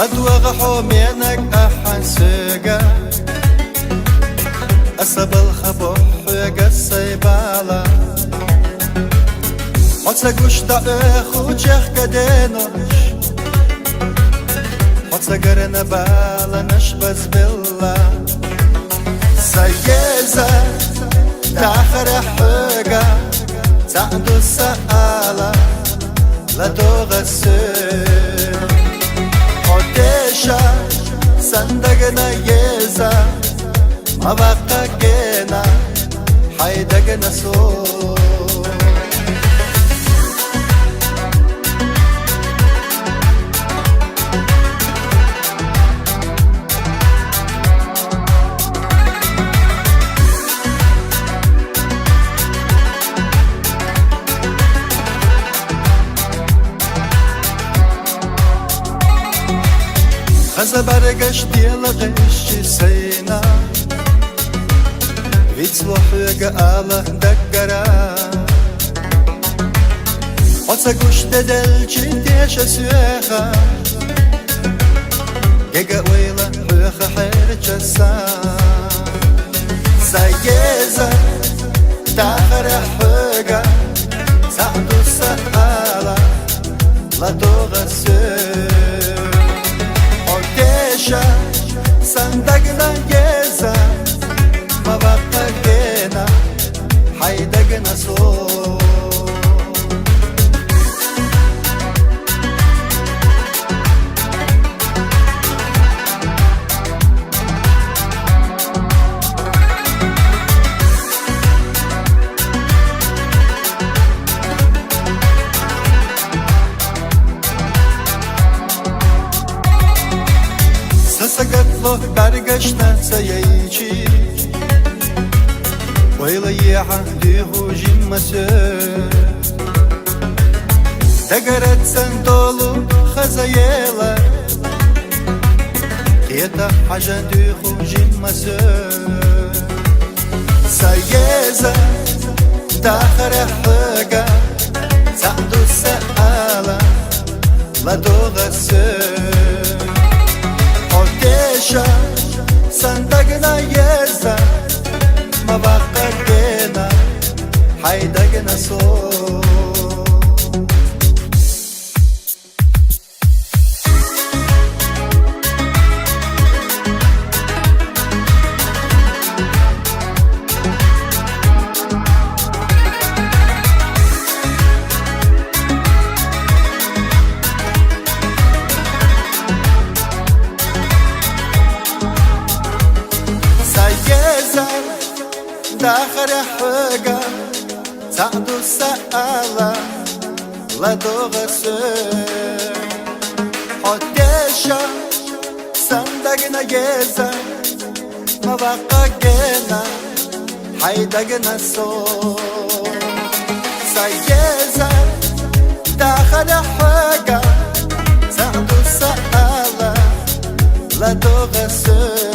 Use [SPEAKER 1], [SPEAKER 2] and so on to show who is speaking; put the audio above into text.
[SPEAKER 1] لدوغ حومينك أحنسجا أسب الخبح يقصي بالا متسقوش دعيخو جيخ كدينوش متسقرن بالا نشبز بالله سيزا تاخر حقا تعدو السآلة لدوغ السر قديشا صندقنا يزا ما بقى جينا حيدقنا سور خزا برقش ديال غش سينا ويتصلح يقاله دقرا وتسقوش ددلجي ديش سيخا يقا ويلا بخ حيرج السان سيزا تاخر حقا تعدو السآلة لدوغ السر صندقنا جيزا ما بقى جينا حيدقنا صوت سقطلو برگشتن سیچی ویلی عهده جمسه دقرت سندولو خزایلا کیتا عجده جمسه سيزا داخر حقا تعدو السآلة لدوغ السر قديشا صندقنا يزا ما بقى جينا حيدقنا صوت داخر حقا تعدو السآلة لدوغ السر قديشا صندقنا جيزا ما بقى جينا حيدقنا الصوت سيزا داخر حقا تعدو السآلة لدوغ السر